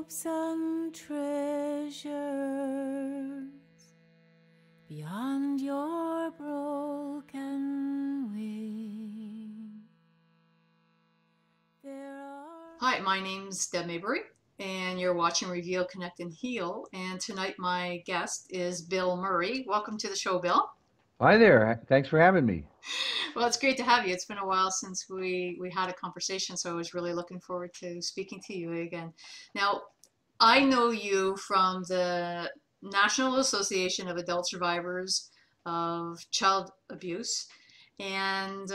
hopes and treasures beyond your broken wing. Hi, my name's Deb Maybury, and you're watching Reveal, Connect, and Heal. And tonight my guest is Bill Murray. Welcome to the show, Bill. Hi there. Thanks for having me. Well, it's great to have you. It's been a while since we had a conversation, so I was really looking forward to speaking to you again. Now, I know you from the National Association of Adult Survivors of Child Abuse, and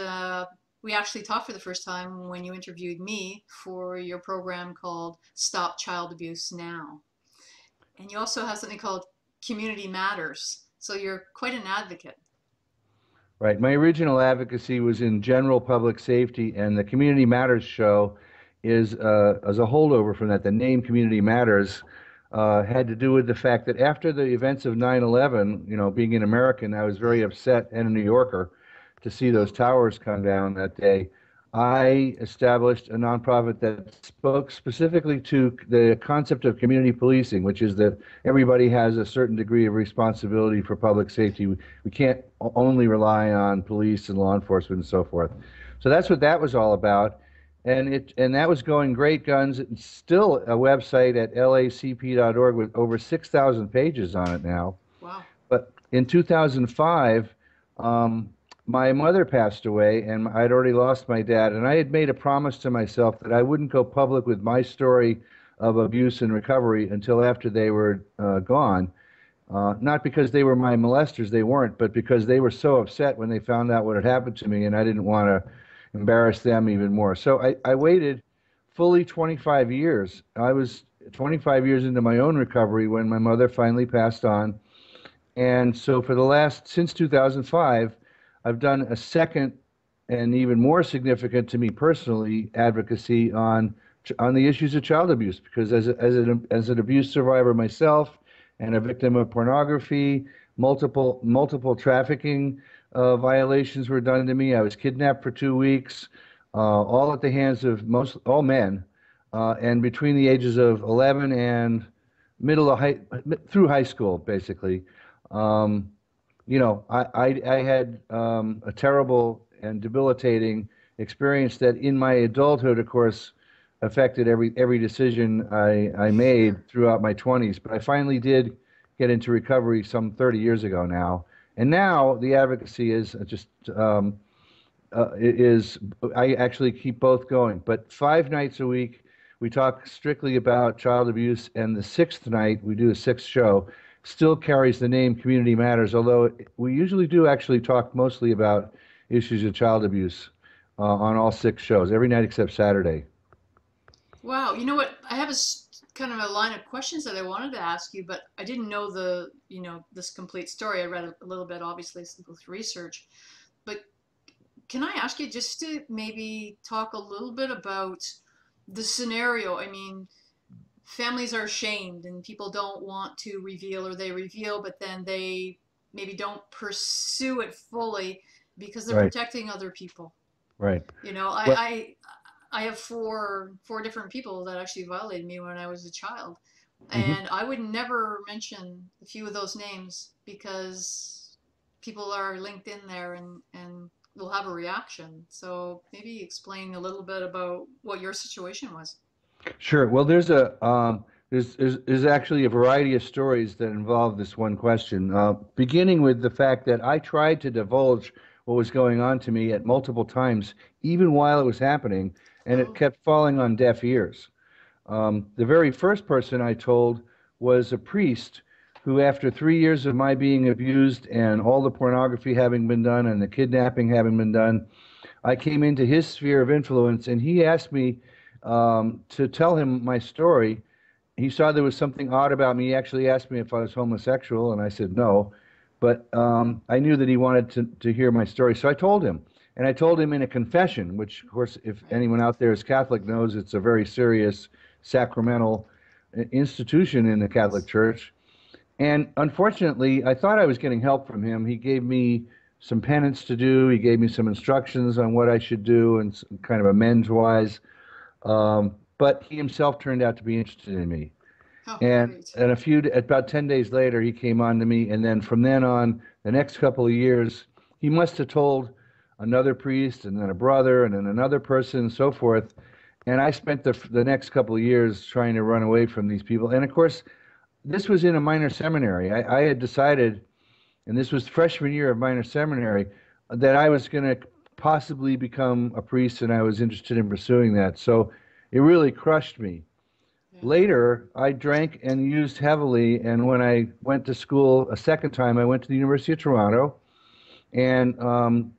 we actually talked for the first time when you interviewed me for your program called Stop Child Abuse Now. And you also have something called Community Matters, so you're quite an advocate. Right. My original advocacy was in general public safety, and the Community Matters show is as a holdover from that. The name Community Matters had to do with the fact that after the events of 9/11, being an American, I was very upset, and a New Yorker, to see those towers come down that day. I established a nonprofit that spoke specifically to the concept of community policing, which is that everybody has a certain degree of responsibility for public safety. We can't only rely on police and law enforcement and so forth. So that's what that was all about. And that was going great guns. It's still a website at lacp.org with over 6,000 pages on it now. Wow. But in 2005, my mother passed away, and I'd already lost my dad, and I had made a promise to myself that I wouldn't go public with my story of abuse and recovery until after they were gone. Not because they were my molesters, they weren't, but because they were so upset when they found out what had happened to me, and I didn't want to embarrass them even more. So I waited fully 25 years. I was 25 years into my own recovery when my mother finally passed on. And so for since 2005, I've done a second and even more significant to me personally advocacy on the issues of child abuse, because as an abuse survivor myself and a victim of pornography, multiple trafficking violations were done to me. I was kidnapped for 2 weeks, all at the hands of all men, and between the ages of 11 and through high school, basically. I had a terrible and debilitating experience that in my adulthood, of course, affected every decision I made throughout my 20s. But I finally did get into recovery some 30 years ago now. And now the advocacy is I actually keep both going. But 5 nights a week, we talk strictly about child abuse, and the 6th night, we do a 6th show, still carries the name Community Matters, although we usually do actually talk mostly about issues of child abuse on all 6 shows, every night except Saturday. Wow. You know what? I have kind of a line of questions that I wanted to ask you, but I didn't know this complete story. I read a little bit, obviously, with research. But can I ask you just to maybe talk a little bit about the scenario? I mean, families are shamed and people don't want to reveal, or they reveal, but then they maybe don't pursue it fully because they're protecting other people. Right. I have four different people that actually violated me when I was a child. And I would never mention a few of those names because people are linked in there and will have a reaction. So maybe explain a little bit about what your situation was. Sure. Well, there's actually a variety of stories that involve this one question, beginning with the fact that I tried to divulge what was going on to me at multiple times, even while it was happening, and it kept falling on deaf ears. The very first person I told was a priest who, after 3 years of my being abused and all the pornography having been done and the kidnapping having been done, I came into his sphere of influence, and he asked me to tell him my story. He saw there was something odd about me. He actually asked me if I was homosexual, and I said no. But I knew that he wanted to hear my story, so I told him. And I told him in a confession, which, of course, if anyone out there is Catholic knows, it's a very serious sacramental institution in the Catholic Church. And unfortunately, I thought I was getting help from him. He gave me some penance to do. He gave me some instructions on what I should do and kind of amends-wise. But he himself turned out to be interested in me. Oh, And great. about 10 days later, he came on to me, and then from then on, the next couple of years, he must have told another priest, and then a brother, and then another person, and so forth. And I spent the next couple of years trying to run away from these people. And of course, this was in a minor seminary. I had decided, and this was freshman year of minor seminary, that I was going to possibly become a priest, and I was interested in pursuing that. So it really crushed me. Yeah. Later, I drank and used heavily, and when I went to school a second time, I went to the University of Toronto, and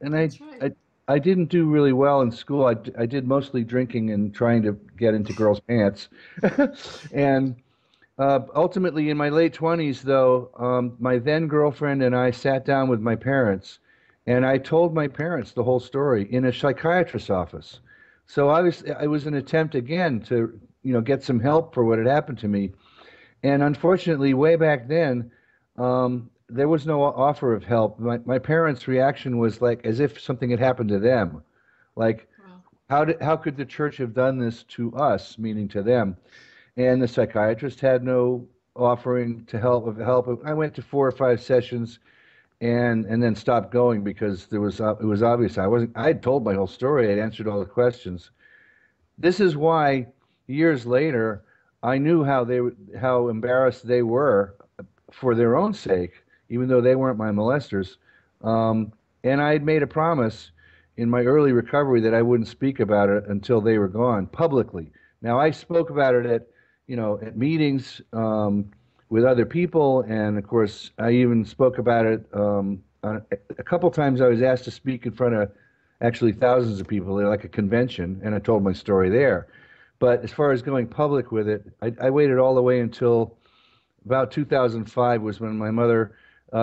That's right. I didn't do really well in school. I did mostly drinking and trying to get into girls' pants, and ultimately, in my late 20s, though, my then girlfriend and I sat down with my parents, and I told my parents the whole story in a psychiatrist's office. So obviously, it was an attempt again to, get some help for what had happened to me. And unfortunately, way back then, there was no offer of help. My parents' reaction was like as if something had happened to them. Like, Wow. how could the church have done this to us, meaning to them? And the psychiatrist had no offering to help. I went to 4 or 5 sessions and then stopped going because it was obvious I had told my whole story. I'd answered all the questions. This is why years later I knew how embarrassed they were for their own sake, even though they weren't my molesters. And I had made a promise in my early recovery that I wouldn't speak about it until they were gone publicly. Now I spoke about it at meetings with other people, and of course I even spoke about it a couple times. I was asked to speak in front of actually thousands of people, like a convention, and I told my story there. But as far as going public with it, I waited all the way until about 2005 was when my mother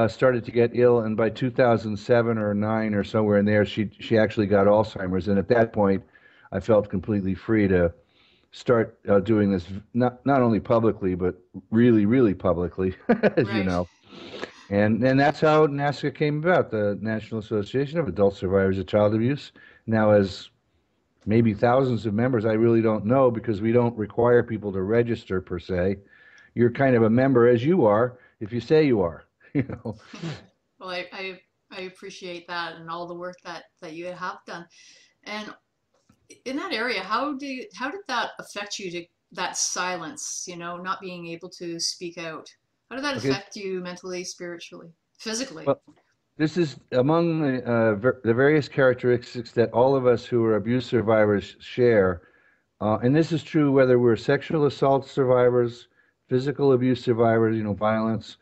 started to get ill, and by 2007 or 9 or somewhere in there, she actually got Alzheimer's, and at that point, I felt completely free to start doing this not only publicly but really, really publicly, as you Right. know. And that's how NASCA came about, the National Association of Adult Survivors of Child Abuse. Now, as maybe thousands of members, I really don't know because we don't require people to register per se. You're kind of a member as you are if you say you are, you know. Well, I appreciate that and all the work that you have done. And in that area, how did that affect you to that silence, not being able to speak out? How did that Okay, affect you mentally, spiritually, physically? well, this is among the various characteristics that all of us who are abuse survivors share. And this is true whether we're sexual assault survivors, physical abuse survivors, violence,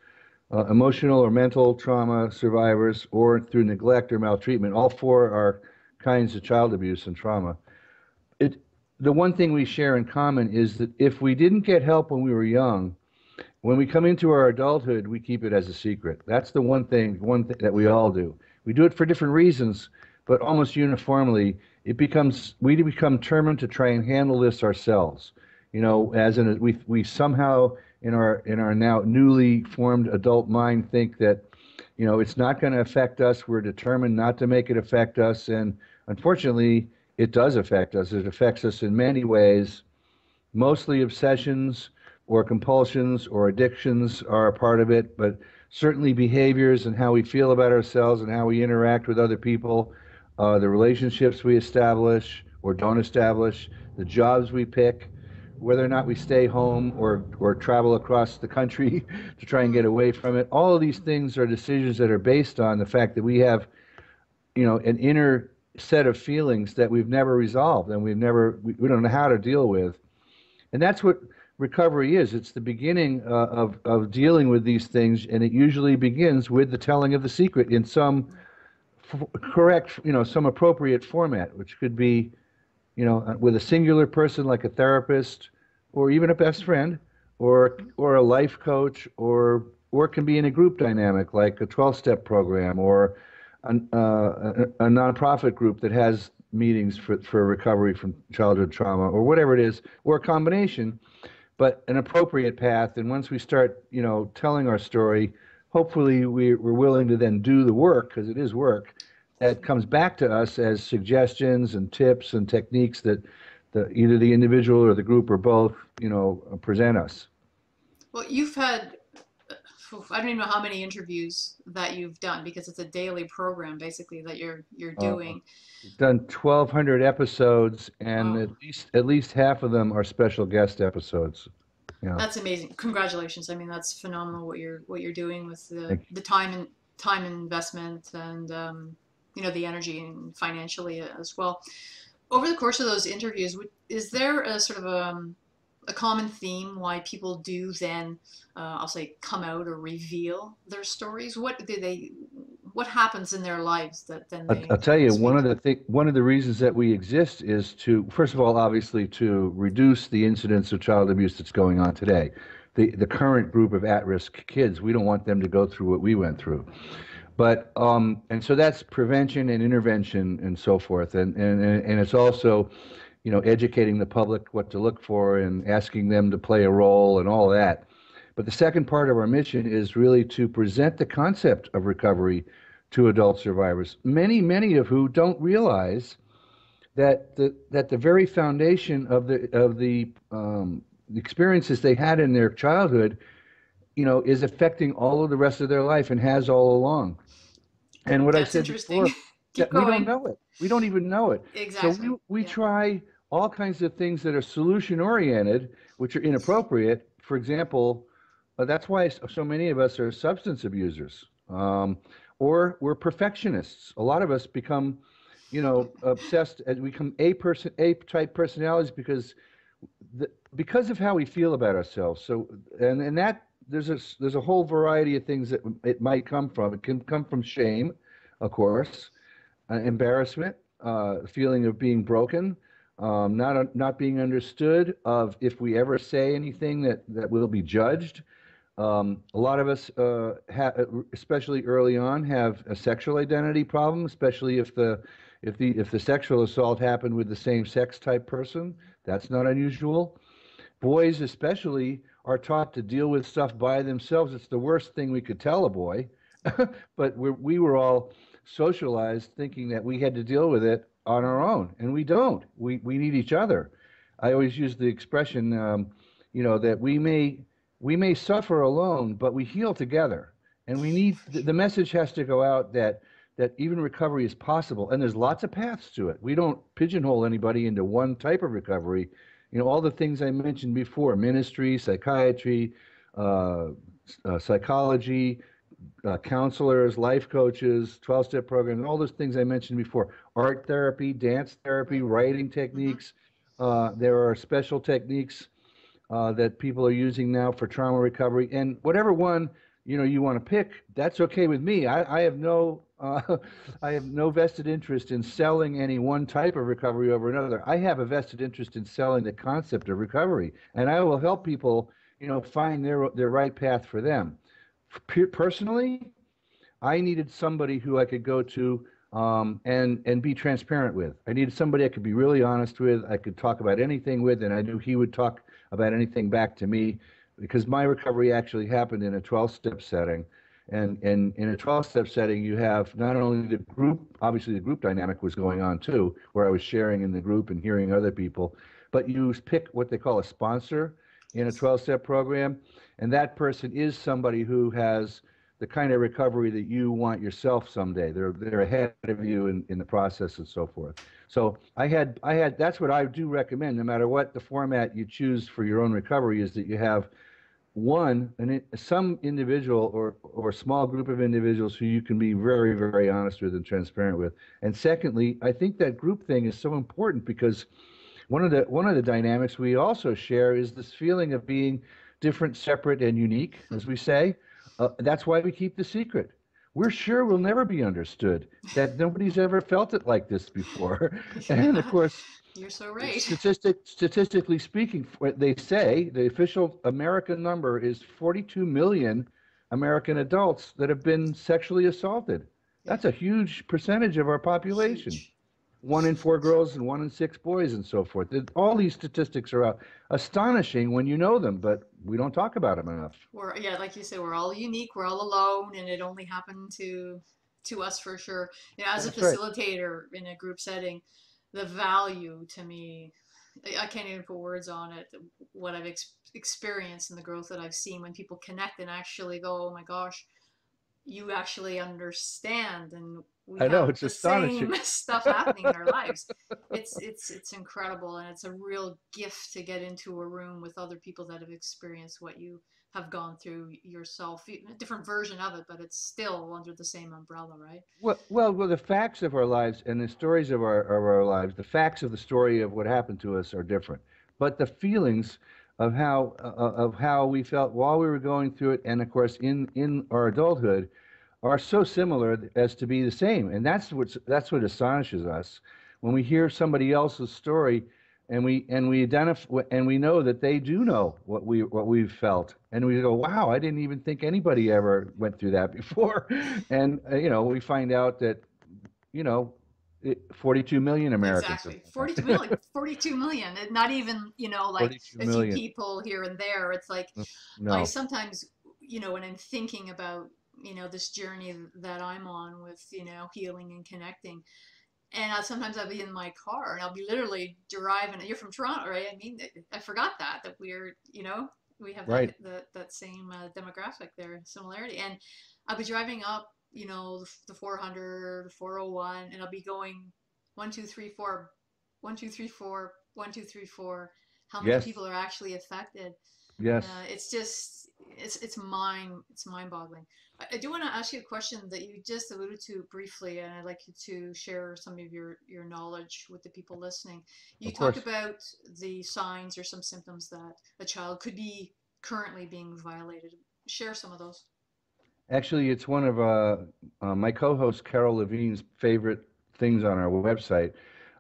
emotional or mental trauma survivors, or through neglect or maltreatment. All four are kinds of child abuse and trauma. It, the one thing we share in common is that if we didn't get help when we were young, when we come into our adulthood, we keep it as a secret. That's the one thing that we all do. We do it for different reasons, but almost uniformly, we become determined to try and handle this ourselves. We somehow in our now newly formed adult mind think that, it's not going to affect us. We're determined not to make it affect us, and unfortunately, it does affect us. It affects us in many ways. Mostly obsessions or compulsions or addictions are a part of it, but certainly behaviors and how we feel about ourselves and how we interact with other people, the relationships we establish or don't establish, the jobs we pick, whether or not we stay home or travel across the country to try and get away from it. All of these things are decisions that are based on the fact that we have, an inner set of feelings that we've never resolved and we don't know how to deal with. And that's what recovery is. It's the beginning of dealing with these things, and it usually begins with the telling of the secret in some correct, some appropriate format, which could be, with a singular person like a therapist, or even a best friend, or a life coach, or it can be in a group dynamic like a 12-step program or a nonprofit group that has meetings for recovery from childhood trauma or whatever it is, or a combination, but an appropriate path. And once we start, telling our story, hopefully we're willing to then do the work, because it is work, that comes back to us as suggestions and tips and techniques that either the individual or the group or both, present us. Well, you've had, I don't even know how many interviews that you've done because it's a daily program basically that you're Uh, doing. we've done 1,200 episodes, and Wow. at least half of them are special guest episodes. Yeah. That's amazing. Congratulations. I mean, that's phenomenal what you're doing with Thank the time and time investment and you know the energy and financially as well. Over the course of those interviews, is there a sort of a common theme why people do then I'll say come out or reveal their stories? What happens in their lives that then I'll they tell you, speak? one of the reasons that we exist is to, first of all, obviously to reduce the incidence of child abuse that's going on today. The current group of at-risk kids, we don't want them to go through what we went through. But and so that's prevention and intervention and so forth, and it's also, educating the public what to look for and asking them to play a role and all that. But the second part of our mission is really to present the concept of recovery to adult survivors, many of who don't realize that the very foundation of the experiences they had in their childhood, is affecting all of the rest of their life and has all along. And what I That's said interesting. before, Keep that we don't going. know it. We don't even know it. So we Exactly. we Yeah. try all kinds of things that are solution oriented, which are inappropriate. For example, that's why so many of us are substance abusers, or we're perfectionists. A lot of us become, obsessed and become A type personalities because of how we feel about ourselves. So and that there's a whole variety of things that it might come from. It can come from shame, of course, embarrassment, feeling of being broken, not being understood, of if we ever say anything that will be judged. A lot of us, especially early on, have a sexual identity problem, especially if the sexual assault happened with the same sex type person. That's not unusual. Boys, especially, are taught to deal with stuff by themselves. It's the worst thing we could tell a boy. But we were all socialized thinking that we had to deal with it on our own, and we don't. We need each other. I always use the expression, that we may suffer alone, but we heal together. And we need the message has to go out that even recovery is possible, and there's lots of paths to it. We don't pigeonhole anybody into one type of recovery. All the things I mentioned before: ministry, psychiatry, uh, psychology, counselors, life coaches, 12-step programs, all those things I mentioned before: art therapy, dance therapy, Right. writing Mm-hmm. techniques. There are special techniques that people are using now for trauma recovery, and whatever one you want to pick, that's okay with me. I have no I have no vested interest in selling any one type of recovery over another. I have a vested interest in selling the concept of recovery, and I will help people find their right path for them. Personally, I needed somebody who I could go to, and be transparent with. I needed somebody I could be really honest with. I could talk about anything with, and I knew he would talk about anything back to me, because my recovery actually happened in a 12-step setting. And in a 12-step setting, you have not only the group, obviously the group dynamic was going on too, where I was sharing in the group and hearing other people, but you pick what they call a sponsor in a Yes. 12-step program, and that person is somebody who has the kind of recovery that you want yourself someday. They're ahead of you in the process and so forth. So I had that's what I do recommend, no matter what the format you choose for your own recovery, is that you have some individual or small group of individuals who you can be very, very honest with and transparent with. And secondly, I think that group thing is so important, because one of the dynamics we also share is this feeling of being different, separate, and unique, as we say. That's why we keep the secret. We're sure we'll never be understood, that nobody's ever felt it like this before. And of Yeah. course, You're so right. statistically speaking, what they say, the official American number is 42 million American adults that have been sexually assaulted. Yeah. That's a huge percentage of our population. Huge. 1 in 4 girls and 1 in 6 boys and so forth. All these statistics are astonishing when you know them, but we don't talk about them enough. Yeah, like you say, we're all unique, we're all alone, and it only happened to us for sure. You know, as a That's right. facilitator in a group setting, the value to me I can't even put words on it. What I've experienced and the growth that I've seen when people connect and actually go, oh my gosh, you actually understand, and we I know, have it's the astonishing. same stuff happening in our lives. It's incredible, and it's a real gift to get into a room with other people that have experienced what you have gone through yourself. A different version of it, but it's still under the same umbrella, right? Well, the facts of our lives and the stories of our lives, the facts of the story of what happened to us are different, but the feelings of how we felt while we were going through it, and of course in our adulthood, are so similar as to be the same, and that's what astonishes us when we hear somebody else's story, and we identify and we know that they do know what we've felt, and we go, wow, I didn't even think anybody ever went through that before, and we find out that you know 42 million Americans have Exactly. done 42 million, that. 42 million. And not even, like 42 a few million. people here and there. It's like I No. sometimes, when I'm thinking about, this journey that I'm on with, healing and connecting. And sometimes I'll be in my car and I'll be literally driving. You're from Toronto, right? I mean, I forgot that we're, we have Right. that same demographic there, similarity. And I'll be driving up, the 400, the 401, and I'll be going 1, 2, 3, 4, 1, 2, 3, 4, 1, 2, 3, 4. How many Yes. people are actually affected? Yes. It's just it's mind boggling. I do want to ask you a question that you just alluded to briefly, and I'd like you to share some of your knowledge with the people listening. You Of talked course. about the signs or some symptoms that a child could be currently being violated. Share some of those. Actually, it's one of my co-host Carol Levine's favorite things on our website,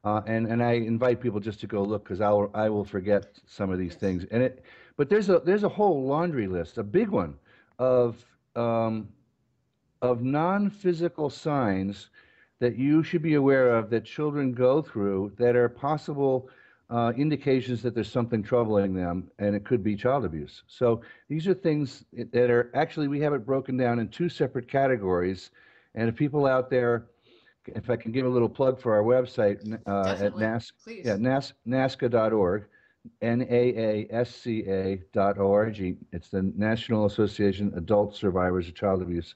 and I invite people just to go look because I will forget some of these Yes. things. But there's a whole laundry list, a big one, of um, of non-physical signs that you should be aware of that children go through that are possible indications that there's something troubling them, and it could be child abuse. So these are things that are actually, we have it broken down in two separate categories. And if people out there, if I can give a little plug for our website at Definitely. Please. NAASCA.org, NAASCA.org. It's the National Association Adult Survivors of Child Abuse.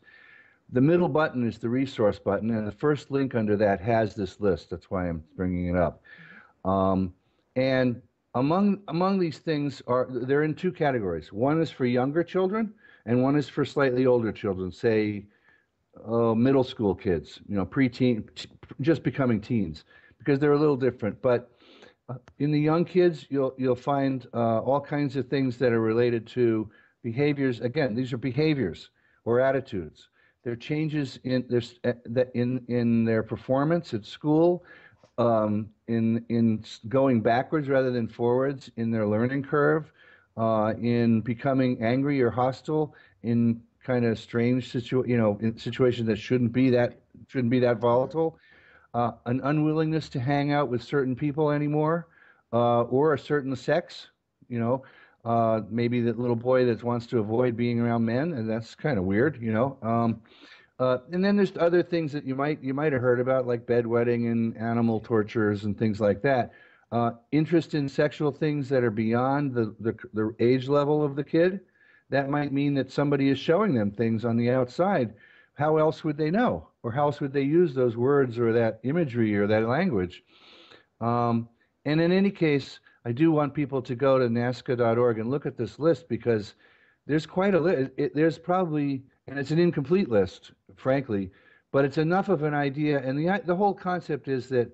The middle button is the resource button, and the first link under that has this list. That's why I'm bringing it up. Um, and among these things they're in two categories. One is for younger children, and one is for slightly older children, say middle school kids, preteen, just becoming teens, because they're a little different. But in the young kids, you'll find all kinds of things that are related to behaviors. Again, these are behaviors or attitudes. They're changes in their performance at school, in going backwards rather than forwards in their learning curve, in becoming angry or hostile in kind of strange in situations that shouldn't be that Mm-hmm. volatile, an unwillingness to hang out with certain people anymore, or a certain sex, maybe that little boy that wants to avoid being around men, and that's kind of weird. And then there's other things that you might have heard about, like bedwetting and animal tortures and things like that. Interest in sexual things that are beyond the age level of the kid. That might mean that somebody is showing them things on the outside. How else would they know? Or how else would they use those words or that imagery or that language? Um, and in any case, I do want people to go to NAASCA.org and look at this list, because there's quite a list. There's probably, and it's an incomplete list, frankly, but it's enough of an idea. And the whole concept is that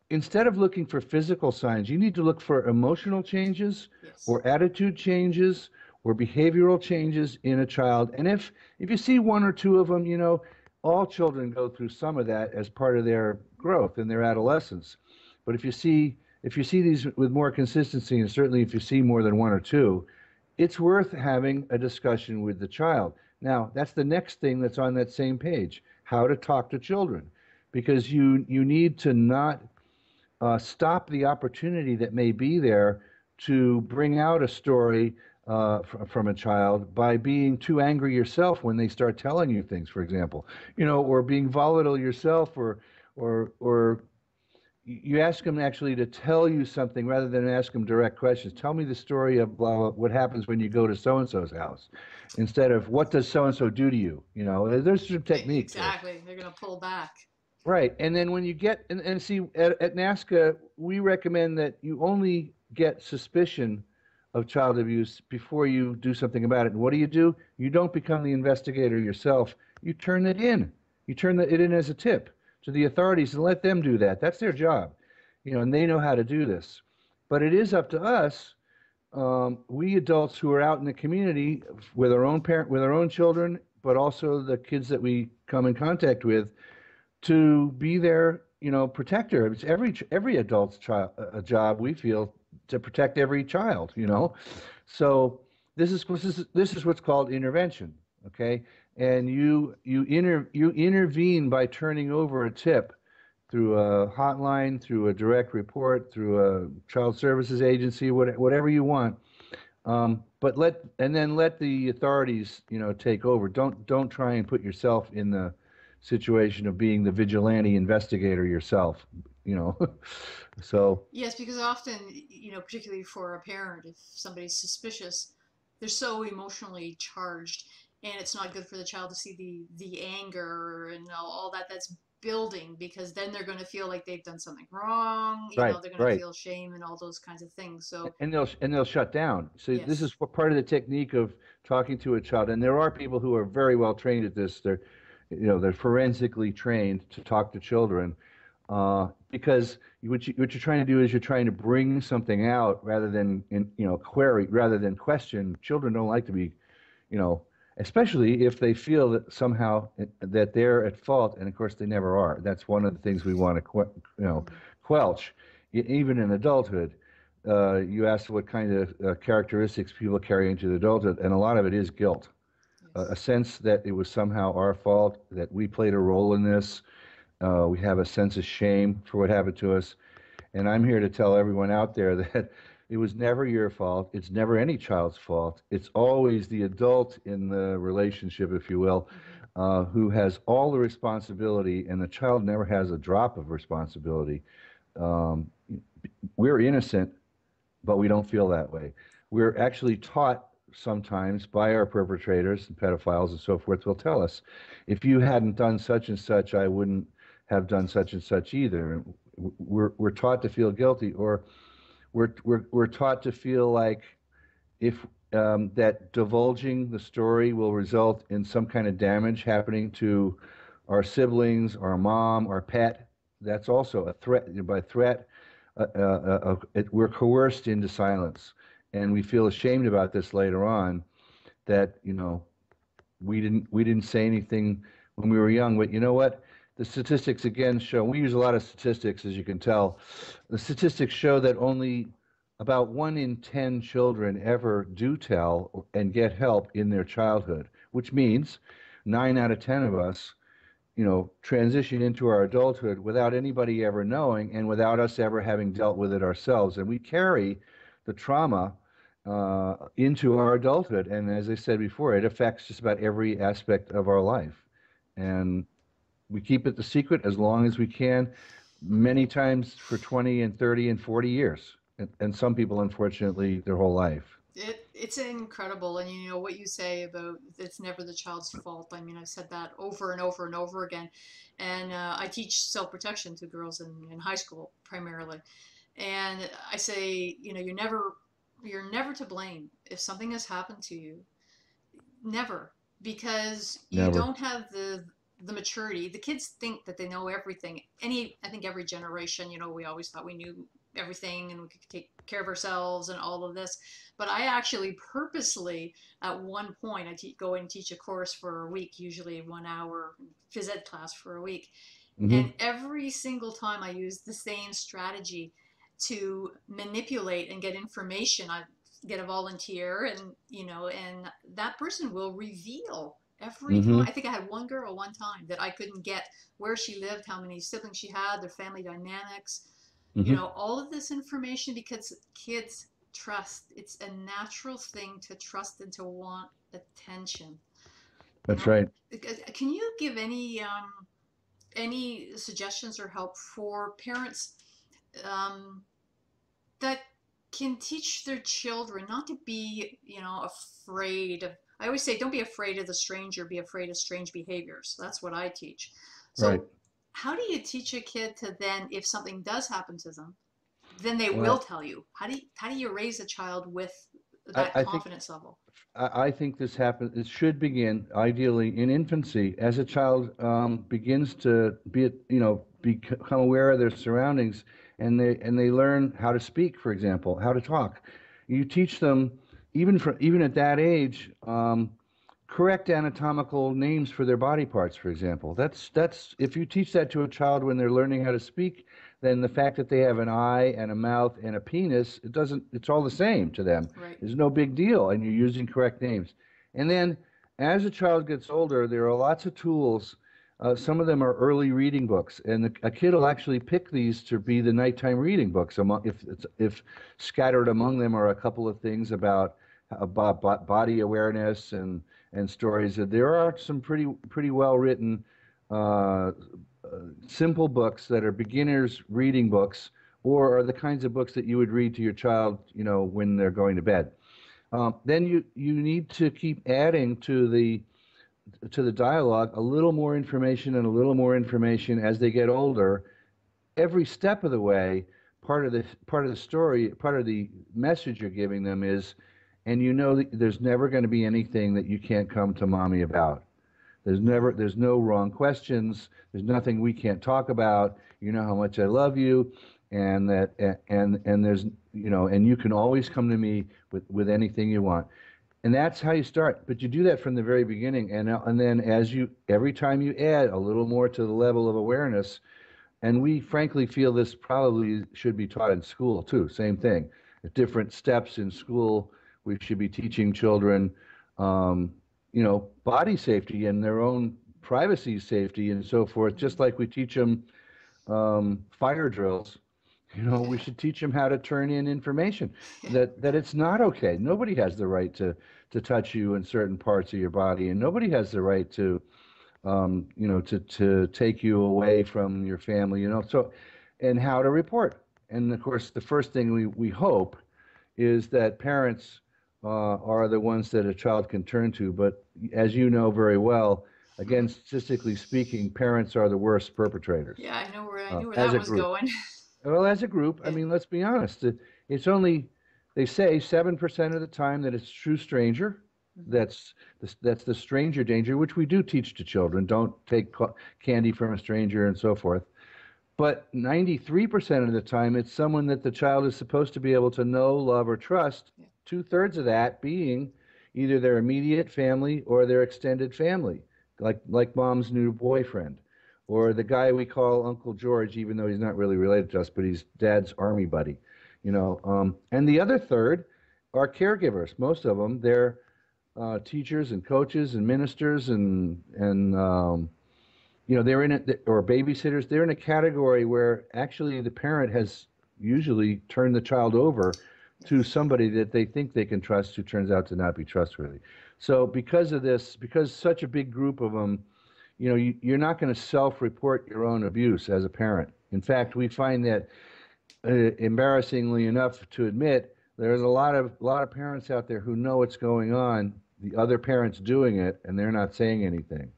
instead of looking for physical signs, you need to look for emotional changes Yes. or attitude changes or behavioral changes in a child. And if you see one or two of them, all children go through some of that as part of their growth in their adolescence. But if you see these with more consistency, and certainly if you see more than one or two, it's worth having a discussion with the child. Now, that's the next thing that's on that same page: how to talk to children, because you need to not stop the opportunity that may be there to bring out a story from a child by being too angry yourself when they start telling you things, for example, or being volatile yourself, or you ask them actually to tell you something rather than ask them direct questions. Tell me the story of blah, blah, what happens when you go to so and so's house, instead of what does so and so do to you. You know, there's some technique to it. Exactly. They're going to pull back. Right. And then when you get, and see, at NASCA, we recommend that you only get suspicion of child abuse before you do something about it. And what do? You don't become the investigator yourself. You turn it in. You turn it in as a tip to the authorities and let them do that. That's their job, you know, and they know how to do this. But it is up to us, we adults who are out in the community with our own with our own children, but also the kids that we come in contact with, to be their, you know, protector. It's every adult's job, we feel, to protect every child, you know. So this is what's called intervention, okay? And you intervene by turning over a tip through a hotline, through a direct report, through a child services agency, whatever you want. But let the authorities, you know, take over. Don't try and put yourself in the situation of being the vigilante investigator yourself, you know. So Yes, because often, you know, particularly for a parent, if somebody's suspicious, they're so emotionally charged, and it's not good for the child to see the anger and all that that's building, because then they're going to feel like they've done something wrong. You right, know, they're going to right. feel shame and all those kinds of things. So, And they'll shut down. So this yes. is part of the technique of talking to a child. And there are people who are very well trained at this. They're forensically trained to talk to children, because what you're trying to do is you're trying to bring something out rather than query, rather than question. Children don't like to be, you know, especially if they feel that somehow that they're at fault, and of course they never are. That's one of the things we want to quelch, even in adulthood. You asked what kind of characteristics people carry into adulthood, and a lot of it is guilt, a Yes. sense that it was somehow our fault, that we played a role in this. We have a sense of shame for what happened to us. And I'm here to tell everyone out there that it was never your fault. It's never any child's fault. It's always the adult in the relationship, if you will, who has all the responsibility, and the child never has a drop of responsibility. Um, we're innocent, but we don't feel that way. We're actually taught sometimes by our perpetrators and pedophiles and so forth will tell us, if you hadn't done such and such, I wouldn't have done such and such either. We're taught to feel guilty, or we're taught to feel like if that divulging the story will result in some kind of damage happening to our siblings, our mom, our pet. That's also a threat. By threat, we're coerced into silence, and we feel ashamed about this later on. That, you know, we didn't say anything when we were young, but you know what? The statistics again show. We use a lot of statistics, as you can tell. The statistics show that only about 1 in 10 children ever do tell and get help in their childhood, which means 9 out of 10 of us, you know, transition into our adulthood without anybody ever knowing and without us ever having dealt with it ourselves. And we carry the trauma into our adulthood. And as I said before, it affects just about every aspect of our life. And we keep it the secret as long as we can, many times for 20 and 30 and 40 years. And some people, unfortunately, their whole life. It's incredible, and you know what you say about it's never the child's fault. I mean, I've said that over and over and over again, and I teach self-protection to girls in high school primarily, and I say, you know, you're never to blame if something has happened to you. Never, because you Never. don't have the maturity. The kids think that they know everything. I think every generation, you know, we always thought we knew everything and we could take care of ourselves and all of this. But I actually purposely, at one point, go and teach a course for a week, usually 1 hour phys ed class for a week. Hmm. And every single time I use the same strategy to manipulate and get information. I get a volunteer, and you know, and that person will reveal everything. Hmm. I think I had one girl one time that I couldn't get where she lived, how many siblings she had, their family dynamics, you Hmm. know, all of this information, because kids trust. It's a natural thing to trust and to want attention. You That's know, right. can you give any suggestions or help for parents um, that can teach their children not to be, afraid of. I always say, don't be afraid of the stranger, be afraid of strange behaviors. That's what I teach. Right. So, how do you teach a kid to then, if something does happen to them, then they will Well, tell you? How do you raise a child with I, that I think confidence level? I think this happens. It should begin ideally in infancy, as a child begins to become aware of their surroundings, and they learn how to speak, for example, how to talk. You teach them even at that age, correct anatomical names for their body parts, for example. That's if you teach that to a child when they're learning how to speak, then the fact that they have an eye and a mouth and a penis, it's all the same to them. Right. It's no big deal, and you're using correct names. And then as a child gets older, there are lots of tools. Some of them are early reading books, and a kid will actually pick these to be the nighttime reading books. If scattered among them are a couple of things about body awareness and stories. There are some pretty well written, uh, simple books that are beginners reading books, or are the kinds of books that you would read to your child, when they're going to bed. Then you need to keep adding to the dialogue a little more information and a little more information as they get older. Every step of the way, part of the story, part of the message you're giving them is, and that there's never going to be anything that you can't come to mommy about. There's no wrong questions. There's nothing we can't talk about. You know how much I love you, and that and there's and you can always come to me with anything you want. And that's how you start. But you do that from the very beginning, and then every time you add a little more to the level of awareness, and we frankly feel this probably should be taught in school too. Same thing. At different steps in school, we should be teaching children, body safety and their own privacy safety and so forth, just like we teach them fire drills. We should teach them how to turn in information that it's not okay. Nobody has the right to touch you in certain parts of your body, and nobody has the right to take you away from your family, so, and how to report. And of course, the first thing we hope is that parents are the ones that a child can turn to. But as you know very well, again, statistically speaking, parents are the worst perpetrators Yeah, I knew where as that a was group. going. Well, as a group, I Yeah. mean, let's be honest. It's only, they say 7% of the time that it's true stranger. That's the stranger danger, which we do teach to children. Don't take candy from a stranger and so forth. But 93% of the time, it's someone that the child is supposed to be able to know, love, or trust. Yeah. Two-thirds of that being either their immediate family or their extended family, like mom's new boyfriend, or the guy we call Uncle George, even though he's not really related to us, but he's dad's army buddy. And the other third are caregivers. Most of them, they're teachers and coaches and ministers and they're in it, or babysitters. They're in a category where actually the parent has usually turned the child over to somebody that they think they can trust, who turns out to not be trustworthy. So because of this, because such a big group of them, you're not going to self-report your own abuse as a parent. In fact, we find that, embarrassingly enough to admit, there's a lot of parents out there who know what's going on, the other parents doing it, and they're not saying anything.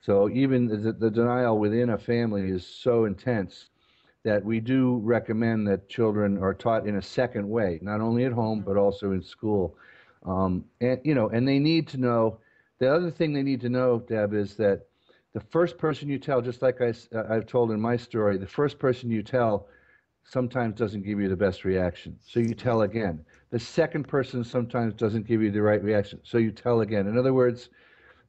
So even the denial within a family is so intense that we do recommend that children are taught in a second way, not only at home but also in school. And they need to know. The other thing they need to know, Deb, is that the first person you tell, just like I've told in my story, the first person you tell sometimes doesn't give you the best reaction, so you tell again. The second person sometimes doesn't give you the right reaction, so you tell again. In other words,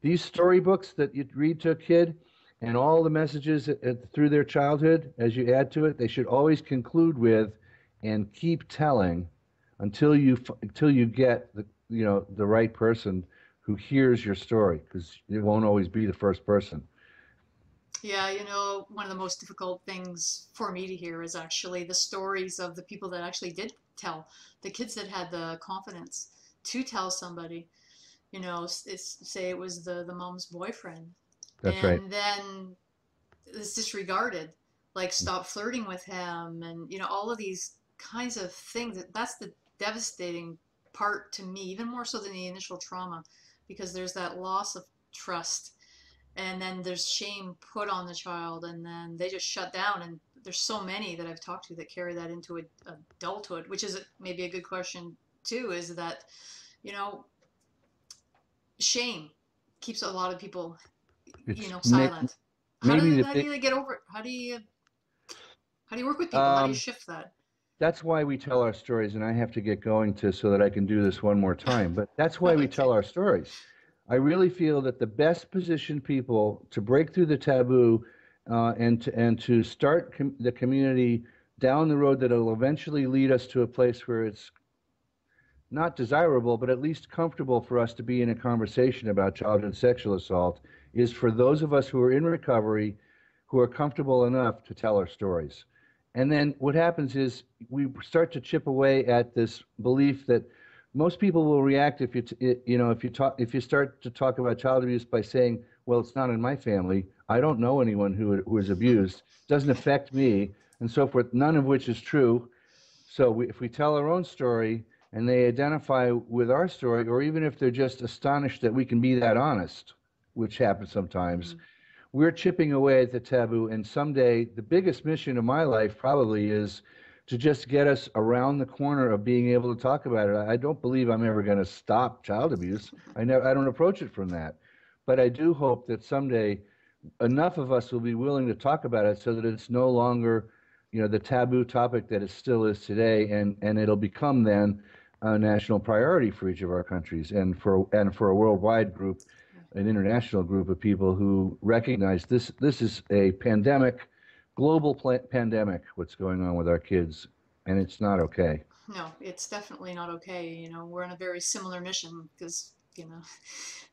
these storybooks that you read to a kid and all the messages through their childhood, as you add to it, they should always conclude with, and keep telling until you get the right person who hears your story, because it won't always be the first person. Yeah, one of the most difficult things for me to hear is actually the stories of the people that actually did tell, the kids that had the confidence to tell somebody. Say it was the mom's boyfriend, That's right. and then it's disregarded. like stop flirting with him, and all of these kinds of things. That's the devastating part to me, even more so than the initial trauma, because there's that loss of trust, and then there's shame put on the child, and then they just shut down. And there's so many that I've talked to that carry that into adulthood, which is maybe a good question too, is that, you know, shame keeps a lot of people, It's silent. maybe the How do big. you get over it? How do you work with people? How do you Um, shift that? that's why we tell our stories, and I have to get going to so that I can do this one more time. But that's why we tell Okay. our stories. I really feel that the best positioned people to break through the taboo and to start the community down the road that will eventually lead us to a place where it's not desirable, but at least comfortable for us to be in a conversation about childhood sexual assault is for those of us who are in recovery, who are comfortable enough to tell our stories. And then what happens is we start to chip away at this belief that most people will react if if you start to talk about child abuse by saying, "Well, it's not in my family. I don't know anyone who is abused. It doesn't affect me," and so forth. None of which is true. So if we tell our own story and they identify with our story, or even if they're just astonished that we can be that honest, which happens sometimes, Mm. we're chipping away at the taboo. And someday, the biggest mission of my life probably is to just get us around the corner of being able to talk about it. I don't believe I'm ever going to stop child abuse. I don't approach it from that. But I do hope that someday enough of us will be willing to talk about it so that it's no longer, the taboo topic that it still is today, and it'll become then a national priority for each of our countries and for a worldwide group, Yeah. an international group of people who recognize this is a pandemic, global pandemic, what's going on with our kids, and it's not okay. No, it's definitely not okay. We're on a very similar mission because,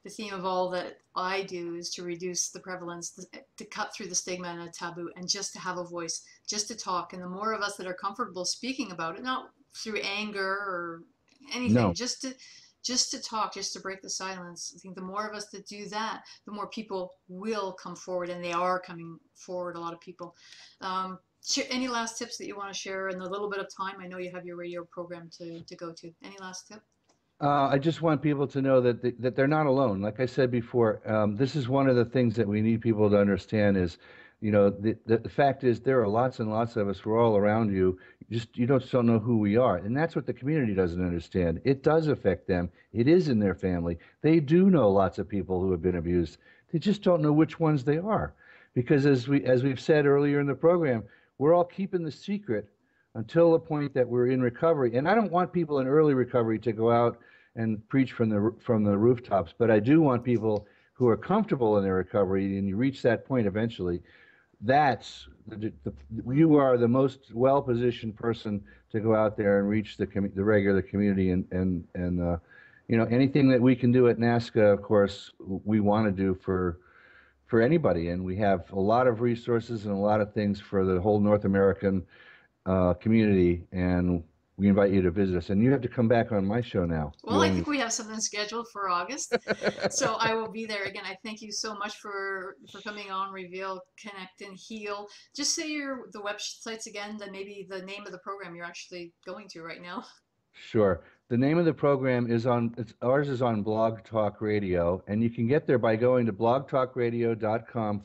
the theme of all that I do is to reduce the prevalence, to cut through the stigma and the taboo, and just to have a voice, just to talk. And the more of us that are comfortable speaking about it, not through anger or anything, No. just to talk, just to break the silence. I think the more of us that do that, the more people will come forward, and they are coming forward. A lot of people. Any last tips that you want to share in the little bit of time? I know you have your radio program to go to. Any last tip? I just want people to know that they're not alone. Like I said before, this is one of the things that we need people to understand is, the fact is there are lots and lots of us. We're all around you. You don't still know who we are, and that's what the community doesn't understand. It does affect them. It is in their family. They do know lots of people who have been abused. They just don't know which ones they are, because as we've said earlier in the program, we're all keeping the secret until the point that we're in recovery. And I don't want people in early recovery to go out and preach from the rooftops, but I do want people who are comfortable in their recovery, and you reach that point eventually. That's you are the most well-positioned person to go out there and reach the regular community, and anything that we can do at NASCA, of course, we want to do for anybody, and we have a lot of resources and a lot of things for the whole North American community, and we invite you to visit us. And you have to come back on my show now. Well, You I owe me. think we have something scheduled for August, so I will be there again. I thank you so much for coming on. Reveal, Connect, and Heal. Just say the websites again, then maybe the name of the program you're actually going to right now. Sure. The name of the program ours is on Blog Talk Radio, and you can get there by going to blogtalkradio.com/,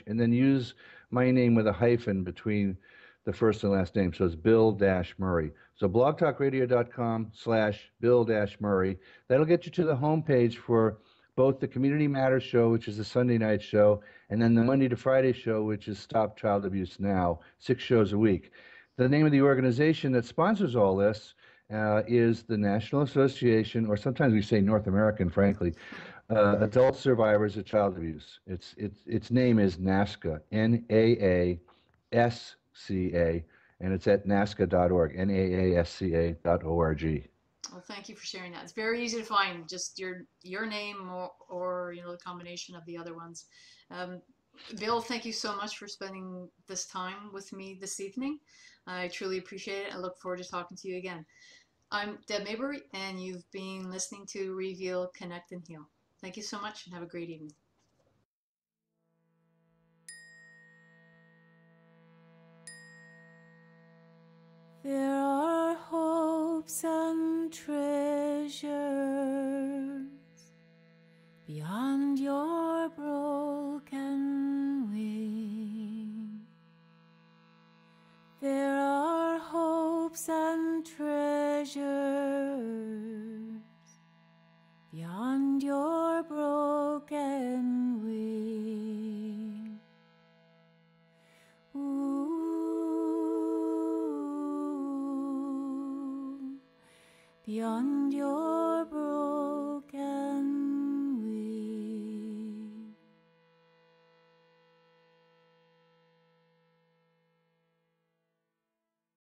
and then use my name with a hyphen between the first and last name. So it's Bill-Murray. So blogtalkradio.com/Bill-Murray. That'll get you to the homepage for both the Community Matters show, which is the Sunday night show, and then the Monday to Friday show, which is Stop Child Abuse Now, 6 shows a week. The name of the organization that sponsors all this is the National Association, or sometimes we say North American, frankly, Adult Survivors of Child Abuse. Its name is NAASCA, NAASCA, and it's at NAASCA.org, NAASCA.org. Well, thank you for sharing that. It's very easy to find, just your name or the combination of the other ones. Um, Bill, thank you so much for spending this time with me this evening. I truly appreciate it. I look forward to talking to you again. I'm Deb Maybury, and you've been listening to Reveal, Connect, and Heal. Thank you so much, and have a great evening. hopes and treasures beyond your broken wing. There are hopes and treasures beyond your broken wing. Ooh, beyond your broken